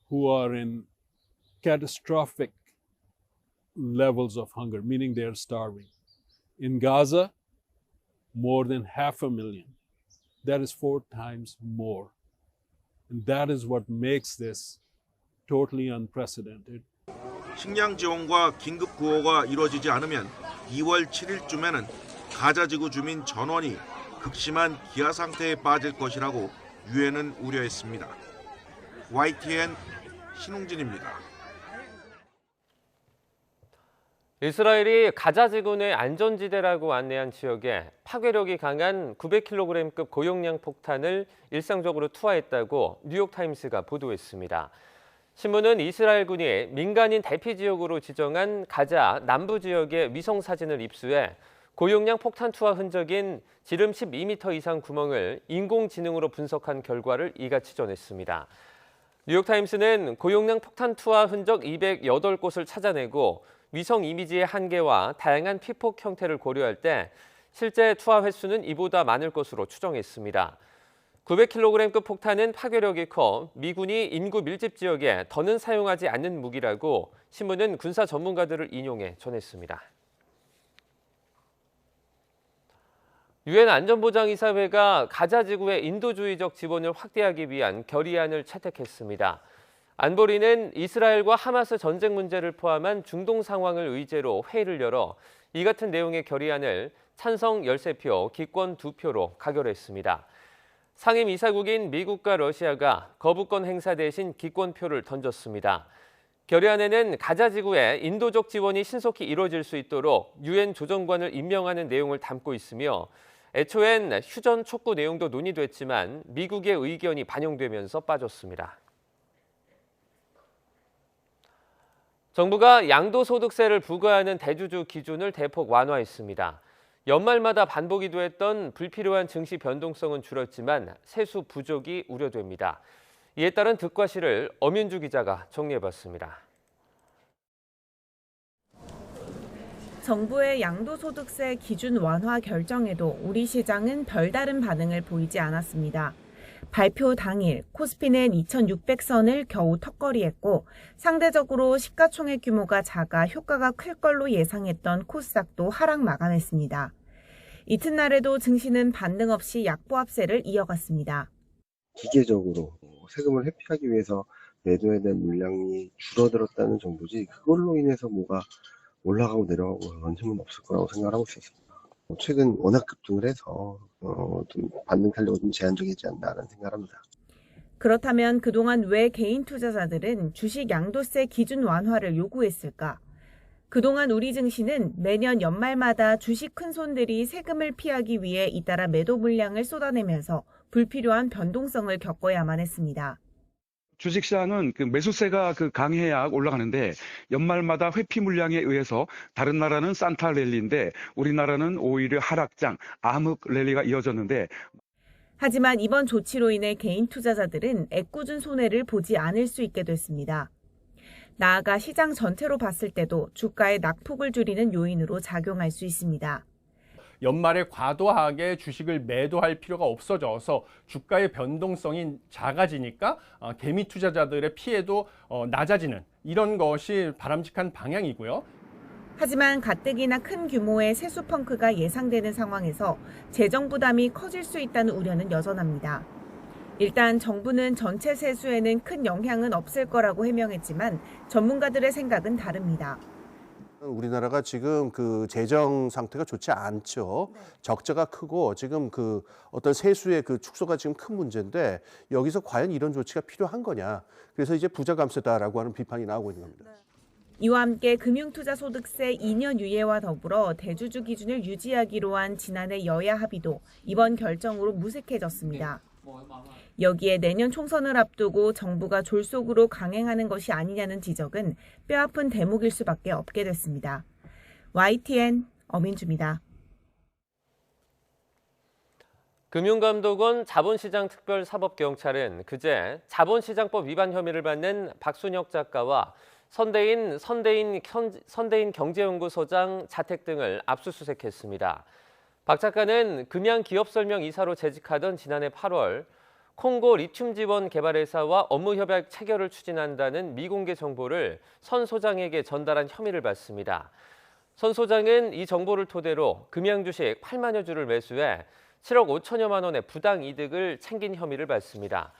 who are in catastrophic levels of hunger, meaning they are starving. In Gaza, more than 500,000. That is 4 times more. And that is what makes this totally unprecedented. 식량 지원과 긴급 구호가 이루어지지 않으면 2월 7일쯤에는 가자 지구 주민 전원이 극심한 기아 상태에 빠질 것이라고 유엔은 우려했습니다. YTN 신웅진입니다. 이스라엘이 가자 지구내 안전지대라고 안내한 지역에 파괴력이 강한 900kg급 고용량 폭탄을 일상적으로 투하했다고 뉴욕타임스가 보도했습니다. 신문은 이스라엘군이 민간인 대피 지역으로 지정한 가자 남부 지역의 위성 사진을 입수해 고용량 폭탄 투하 흔적인 지름 12m 이상 구멍을 인공지능으로 분석한 결과를 이같이 전했습니다. 뉴욕타임스는 고용량 폭탄 투하 흔적 208곳을 찾아내고 위성 이미지의 한계와 다양한 피폭 형태를 고려할 때 실제 투하 횟수는 이보다 많을 것으로 추정했습니다. 900kg급 폭탄은 파괴력이 커 미군이 인구 밀집 지역에 더는 사용하지 않는 무기라고 신문은 군사 전문가들을 인용해 전했습니다. 유엔 안전보장이사회가 가자 지구의 인도주의적 지원을 확대하기 위한 결의안을 채택했습니다. 안보리는 이스라엘과 하마스 전쟁 문제를 포함한 중동 상황을 의제로 회의를 열어 이 같은 내용의 결의안을 찬성 13표, 기권 2표로 가결했습니다. 상임 이사국인 미국과 러시아가 거부권 행사 대신 기권표를 던졌습니다. 결의안에는 가자 지구에 인도적 지원이 신속히 이루어질 수 있도록 유엔 조정관을 임명하는 내용을 담고 있으며 애초엔 휴전 촉구 내용도 논의됐지만 미국의 의견이 반영되면서 빠졌습니다. 정부가 양도소득세를 부과하는 대주주 기준을 대폭 완화했습니다. 연말마다 반복이 됐던 불필요한 증시 변동성은 줄었지만 세수 부족이 우려됩니다. 이에 따른 득과 실을 엄윤주 기자가 정리해봤습니다. 정부의 양도소득세 기준 완화 결정에도 우리 시장은 별다른 반응을 보이지 않았습니다. 발표 당일 코스피는 2,600선을 겨우 턱걸이했고 상대적으로 시가총액 규모가 작아 효과가 클 걸로 예상했던 코스닥도 하락 마감했습니다. 이튿날에도 증시는 반등 없이 약보합세를 이어갔습니다. 기계적으로 세금을 회피하기 위해서 매도에 대한 물량이 줄어들었다는 정도지 그걸로 인해서 뭐가 올라가고 내려가고 그런 힘은 없을 거라고 생각하고 있었습니다. 최근 워낙 급등을 해서 좀 반등 탄력이 좀 제한적이지 않나라는 생각을 합니다. 그렇다면 그동안 왜 개인 투자자들은 주식 양도세 기준 완화를 요구했을까? 그동안 우리 증시는 매년 연말마다 주식 큰손들이 세금을 피하기 위해 잇따라 매도 물량을 쏟아내면서 불필요한 변동성을 겪어야만 했습니다. 주식시장은 매수세가 강해야 올라가는데 연말마다 회피 물량에 의해서 다른 나라는 산타 랠리인데 우리나라는 오히려 하락장, 암흑 랠리가 이어졌는데 하지만 이번 조치로 인해 개인 투자자들은 애꿎은 손해를 보지 않을 수 있게 됐습니다. 나아가 시장 전체로 봤을 때도 주가의 낙폭을 줄이는 요인으로 작용할 수 있습니다. 연말에 과도하게 주식을 매도할 필요가 없어져서 주가의 변동성이 작아지니까 개미 투자자들의 피해도 낮아지는 이런 것이 바람직한 방향이고요. 하지만 가뜩이나 큰 규모의 세수 펑크가 예상되는 상황에서 재정 부담이 커질 수 있다는 우려는 여전합니다. 일단 정부는 전체 세수에는 큰 영향은 없을 거라고 해명했지만 전문가들의 생각은 다릅니다. 우리나라가 지금 재정 상태가 좋지 않죠. 적자가 크고 지금 어떤 세수의 축소가 지금 큰 문제인데 여기서 과연 이런 조치가 필요한 거냐. 그래서 이제 부자 감세다라고 하는 비판이 나오고 있는 겁니다. 이와 함께 금융투자소득세 2년 유예와 더불어 대주주 기준을 유지하기로 한 지난해 여야 합의도 이번 결정으로 무색해졌습니다. 여기에 내년 총선을 앞두고 정부가 졸속으로 강행하는 것이 아니냐는 지적은 뼈아픈 대목일 수밖에 없게 됐습니다. YTN 엄인주입니다. 금융감독원 자본시장특별사법경찰은 그제 자본시장법 위반 혐의를 받는 박순혁 작가와 선대인 경제연구소장 자택 등을 압수수색했습니다. 박 작가는 금양기업설명 이사로 재직하던 지난해 8월 콩고 리튬 지원 개발 회사와 업무 협약 체결을 추진한다는 미공개 정보를 선 소장에게 전달한 혐의를 받습니다. 선 소장은 이 정보를 토대로 금양 주식 8만여 주를 매수해 7억 5천여만 원의 부당 이득을 챙긴 혐의를 받습니다.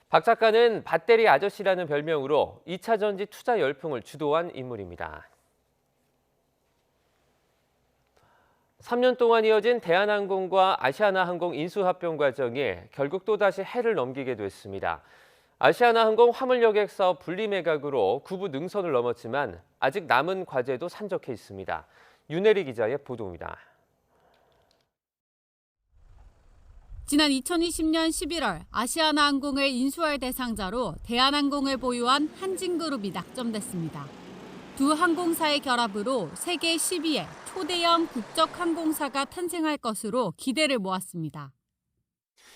박 작가는 밭대리 아저씨라는 별명으로 2차 전지 투자 열풍을 주도한 인물입니다. 3년 동안 이어진 대한항공과 아시아나항공 인수합병 과정이 결국 또다시 해를 넘기게 됐습니다. 아시아나항공 화물여객 사업 분리매각으로 구부 능선을 넘었지만 아직 남은 과제도 산적해 있습니다. 윤혜리 기자의 보도입니다. 지난 2020년 11월 아시아나항공을 인수할 대상자로 대한항공을 보유한 한진그룹이 낙점됐습니다. 두 항공사의 결합으로 세계 10위의 초대형 국적 항공사가 탄생할 것으로 기대를 모았습니다.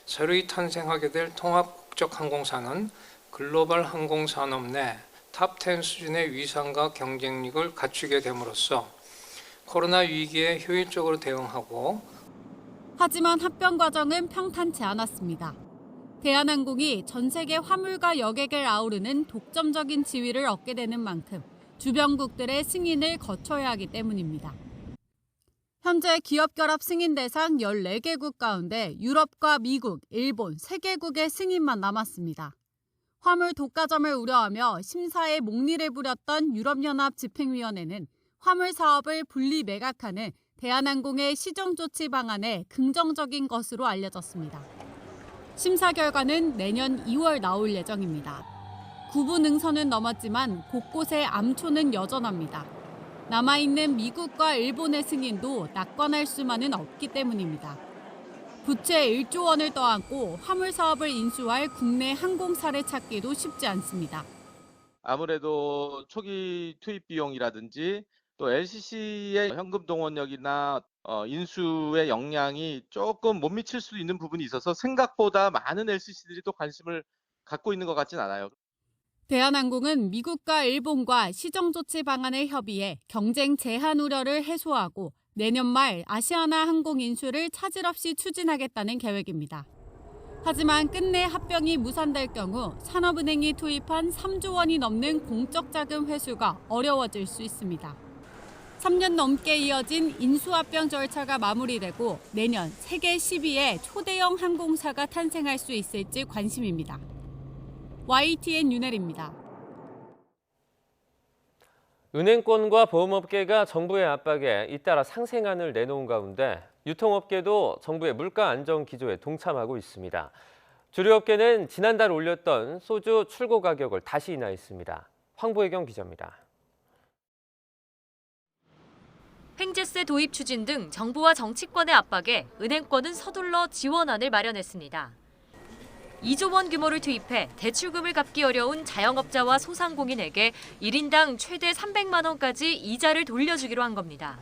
새로이 탄생하게 될 통합 국적 항공사는 글로벌 항공산업 내 탑10 수준의 위상과 경쟁력을 갖추게 됨으로써 코로나 위기에 효율적으로 대응하고 하지만 합병 과정은 평탄치 않았습니다. 대한항공이 전 세계 화물과 여객을 아우르는 독점적인 지위를 얻게 되는 만큼 주변국들의 승인을 거쳐야 하기 때문입니다. 현재 기업 결합 승인 대상 14개국 가운데 유럽과 미국, 일본 3개국의 승인만 남았습니다. 화물 독과점을 우려하며 심사에 목리를 부렸던 유럽연합 집행위원회는 화물 사업을 분리 매각하는 대한항공의 시정 조치 방안에 긍정적인 것으로 알려졌습니다. 심사 결과는 내년 2월 나올 예정입니다. 구부 능선은 넘었지만 곳곳에 암초는 여전합니다. 남아있는 미국과 일본의 승인도 낙관할 수만은 없기 때문입니다. 부채 1조 원을 떠안고 화물 사업을 인수할 국내 항공사를 찾기도 쉽지 않습니다. 아무래도 초기 투입 비용이라든지 또 LCC의 현금 동원력이나 인수의 역량이 조금 못 미칠 수 있는 부분이 있어서 생각보다 많은 LCC들이 또 관심을 갖고 있는 것 같진 않아요. 대한항공은 미국과 일본과 시정조치 방안을 협의해 경쟁 제한 우려를 해소하고 내년 말 아시아나 항공 인수를 차질 없이 추진하겠다는 계획입니다. 하지만 끝내 합병이 무산될 경우 산업은행이 투입한 3조 원이 넘는 공적 자금 회수가 어려워질 수 있습니다. 3년 넘게 이어진 인수합병 절차가 마무리되고 내년 세계 10위의 초대형 항공사가 탄생할 수 있을지 관심입니다. YTN 윤혜리입니다. 은행권과 보험업계가 정부의 압박에 잇따라 상생안을 내놓은 가운데 유통업계도 정부의 물가 안정 기조에 동참하고 있습니다. 주류업계는 지난달 올렸던 소주 출고 가격을 다시 인하했습니다. 황보혜경 기자입니다. 횡재세 도입 추진 등 정부와 정치권의 압박에 은행권은 서둘러 지원안을 마련했습니다. 2조 원 규모를 투입해 대출금을 갚기 어려운 자영업자와 소상공인에게 1인당 최대 300만 원까지 이자를 돌려주기로 한 겁니다.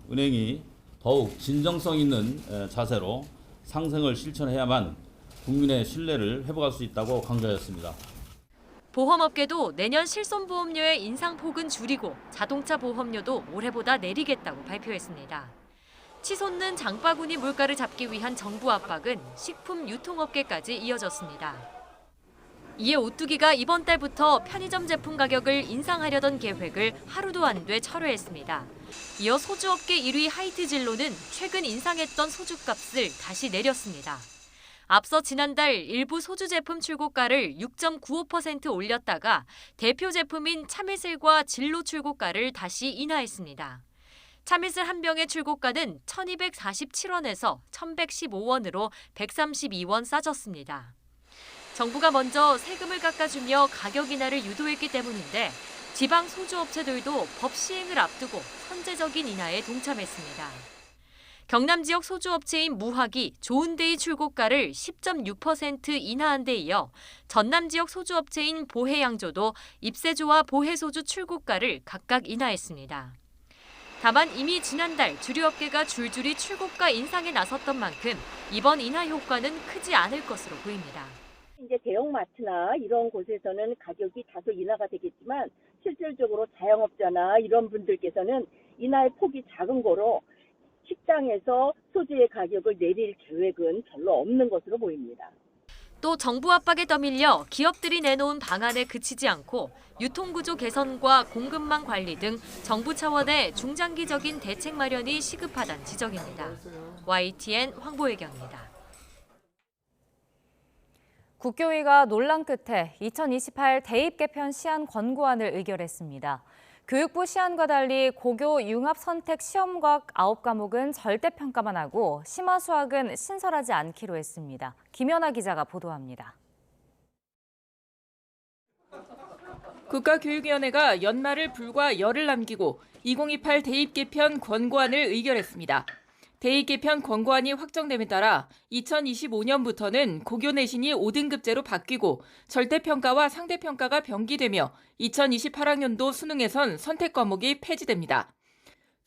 은행이 더욱 진정성 있는 자세로 상생을 실천해야만 국민의 신뢰를 회복할 수 있다고 강조했습니다. 보험업계도 내년 실손보험료의 인상폭은 줄이고 자동차 보험료도 올해보다 내리겠다고 발표했습니다. 치솟는 장바구니 물가를 잡기 위한 정부 압박은 식품 유통업계까지 이어졌습니다. 이에 오뚜기가 이번 달부터 편의점 제품 가격을 인상하려던 계획을 하루도 안 돼 철회했습니다. 이어 소주업계 1위 하이트진로는 최근 인상했던 소주값을 다시 내렸습니다. 앞서 지난달 일부 소주 제품 출고가를 6.95% 올렸다가 대표 제품인 참이슬과 진로 출고가를 다시 인하했습니다. 참이슬 한 병의 출고가는 1,247원에서 1,115원으로 132원 싸졌습니다. 정부가 먼저 세금을 깎아주며 가격 인하를 유도했기 때문인데 지방 소주업체들도 법 시행을 앞두고 선제적인 인하에 동참했습니다. 경남 지역 소주업체인 무학이 좋은데이 출고가를 10.6% 인하한 데 이어 전남 지역 소주업체인 보혜양조도 입세조와 보혜소주 출고가를 각각 인하했습니다. 다만 이미 지난달 주류업계가 줄줄이 출고가 인상에 나섰던 만큼 이번 인하 효과는 크지 않을 것으로 보입니다. 이제 대형마트나 이런 곳에서는 가격이 다소 인하가 되겠지만 실질적으로 자영업자나 이런 분들께서는 인하의 폭이 작은 거로 식당에서 소주의 가격을 내릴 계획은 별로 없는 것으로 보입니다. 또 정부 압박에 떠밀려 기업들이 내놓은 방안에 그치지 않고 유통구조 개선과 공급망 관리 등 정부 차원의 중장기적인 대책 마련이 시급하다는 지적입니다. YTN 황보혜경입니다. 국교위가 논란 끝에 2028 대입 개편 시한 권고안을 의결했습니다. 교육부 시안과 달리 고교 융합 선택 시험과학 9과목은 절대평가만 하고 심화 수학은 신설하지 않기로 했습니다. 김연아 기자가 보도합니다. 국가교육위원회가 연말을 불과 열흘 남기고 2028 대입 개편 권고안을 의결했습니다. 대입 개편 권고안이 확정됨에 따라 2025년부터는 고교 내신이 5등급제로 바뀌고 절대평가와 상대평가가 변기되며 2028학년도 수능에선 선택 과목이 폐지됩니다.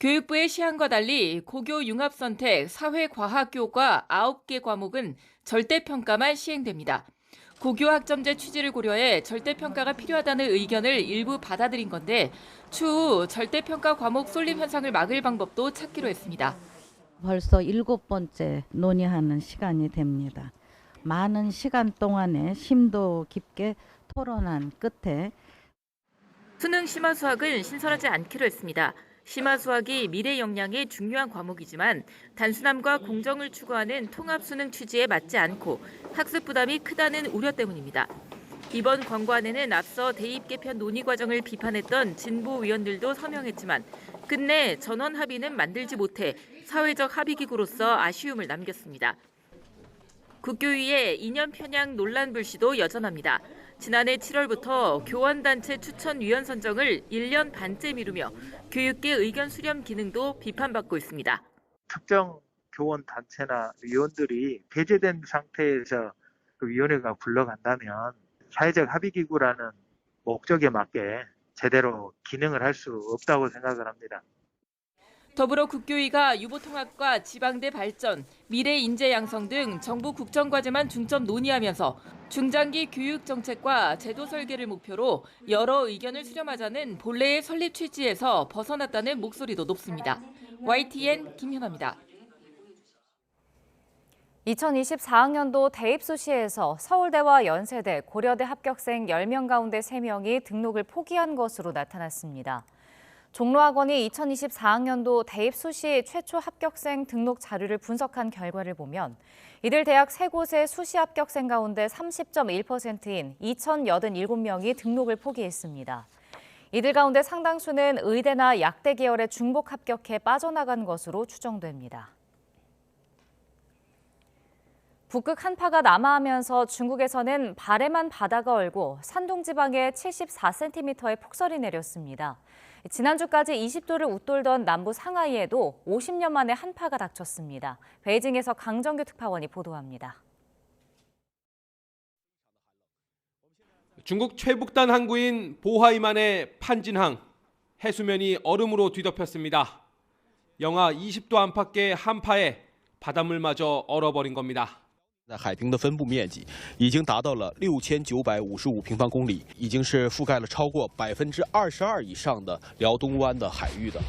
교육부의 시안과 달리 고교 융합선택 사회과학교과 9개 과목은 절대평가만 시행됩니다. 고교 학점제 취지를 고려해 절대평가가 필요하다는 의견을 일부 받아들인 건데 추후 절대평가 과목 쏠림 현상을 막을 방법도 찾기로 했습니다. 벌써 7번째 논의하는 시간이 됩니다. 많은 시간 동안에 심도 깊게 토론한 끝에 수능 심화수학은 신설하지 않기로 했습니다. 심화수학이 미래 역량이 중요한 과목이지만 단순함과 공정을 추구하는 통합수능 취지에 맞지 않고 학습 부담이 크다는 우려 때문입니다. 이번 권고안에는 앞서 대입 개편 논의 과정을 비판했던 진보위원들도 서명했지만 끝내 전원 합의는 만들지 못해 사회적 합의기구로서 아쉬움을 남겼습니다. 국교위의 2년 편향 논란 불씨도 여전합니다. 지난해 7월부터 교원단체 추천위원 선정을 1년 반째 미루며 교육계 의견 수렴 기능도 비판받고 있습니다. 특정 교원단체나 위원들이 배제된 상태에서 그 위원회가 굴러간다면 사회적 합의기구라는 목적에 맞게 제대로 기능을 할 수 없다고 생각을 합니다. 더불어 국교위가 유보통합과 지방대 발전, 미래 인재 양성 등 정부 국정과제만 중점 논의하면서 중장기 교육 정책과 제도 설계를 목표로 여러 의견을 수렴하자는 본래의 설립 취지에서 벗어났다는 목소리도 높습니다. YTN 김현아입니다. 2024학년도 대입수시에서 서울대와 연세대, 고려대 합격생 10명 가운데 3명이 등록을 포기한 것으로 나타났습니다. 종로학원이 2024학년도 대입수시 최초 합격생 등록 자료를 분석한 결과를 보면 이들 대학 3곳의 수시 합격생 가운데 30.1%인 2,087명이 등록을 포기했습니다. 이들 가운데 상당수는 의대나 약대 계열에 중복 합격해 빠져나간 것으로 추정됩니다. 북극 한파가 남하하면서 중국에서는 발에만 바다가 얼고 산둥지방에 74cm의 폭설이 내렸습니다. 지난주까지 20도를 웃돌던 남부 상하이에도 50년 만에 한파가 닥쳤습니다. 베이징에서 강정규 특파원이 보도합니다. 중국 최북단 항구인 보하이만의 판진항, 해수면이 얼음으로 뒤덮였습니다. 영하 20도 안팎의 한파에 바닷물마저 얼어버린 겁니다. 海冰的分布面积已经达到了6955平方公里，已经是覆盖了超过22%以上的辽东湾的海域的。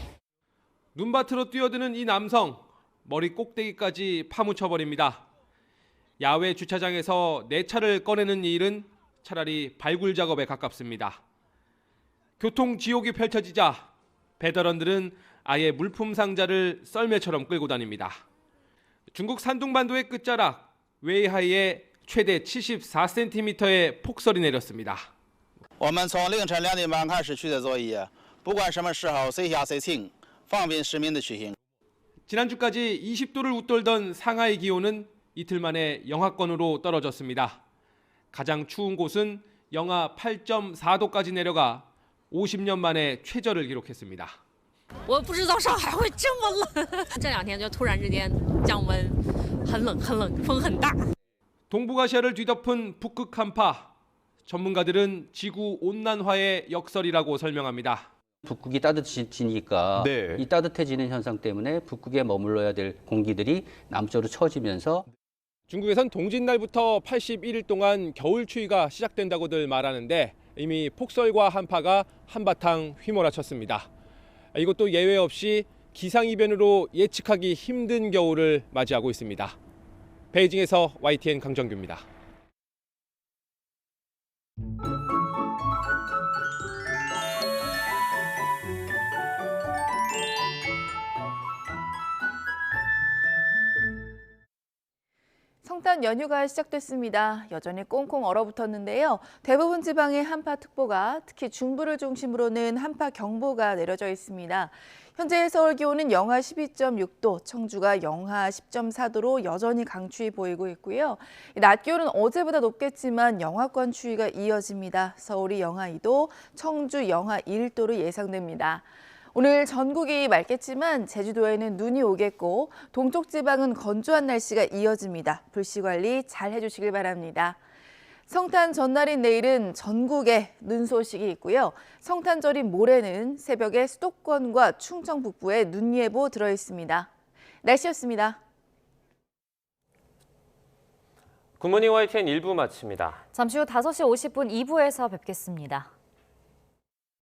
눈밭으로 뛰어드는 이 남성, 머리 꼭대기까지 파묻혀버립니다. 야외 주차장에서 내 차를 꺼내는 이 일은 차라리 발굴 작업에 가깝습니다. 교통 지옥이 펼쳐지자 배달원들은 아예 물품 상자를 썰매처럼 끌고 다닙니다. 중국 산둥반도의 끝자락 웨이하이에 최대 74cm의 폭설이 내렸습니다. 我们从凌晨2点半开始取得作业，不管什么时候随下随停，方便市民的出行。 지난주까지 20도를 웃돌던 상하이 기온은 이틀 만에 영하권으로 떨어졌습니다. 가장 추운 곳은 영하 8.4도까지 내려가 50년 만에 최저를 기록했습니다. 我不知道上海会这么冷，这2天就突然之间降温，很冷很冷，风很大。 동북아시아를 뒤덮은 북극 한파, 전문가들은 지구 온난화의 역설이라고 설명합니다. 북극이 따뜻해지니까 이 따뜻해지는 현상 때문에 북극에 머물러야 될 공기들이 남쪽으로 처지면서 중국에선 동짓날부터 81일 동안 겨울 추위가 시작된다고들 말하는데 이미 폭설과 한파가 한바탕 휘몰아쳤습니다. 이것도 예외 없이 기상이변으로 예측하기 힘든 겨울을 맞이하고 있습니다. 베이징에서 YTN 강정규입니다. 성달 주말 연휴가 시작됐습니다. 여전히 꽁꽁 얼어붙었는데요. 대부분 지방에 한파특보가, 특히 중부를 중심으로는 한파경보가 내려져 있습니다. 현재 서울 기온은 영하 12.6도, 청주가 영하 10.4도로 여전히 강추위 보이고 있고요. 낮 기온은 어제보다 높겠지만 영하권 추위가 이어집니다. 서울이 영하 2도, 청주 영하 1도로 예상됩니다. 오늘 전국이 맑겠지만 제주도에는 눈이 오겠고 동쪽 지방은 건조한 날씨가 이어집니다. 불씨 관리 잘 해주시길 바랍니다. 성탄 전날인 내일은 전국에 눈 소식이 있고요. 성탄절인 모레는 새벽에 수도권과 충청 북부에 눈 예보 들어있습니다. 날씨였습니다. 굿모닝 YTN 1부 마칩니다. 잠시 후 5시 50분 2부에서 뵙겠습니다.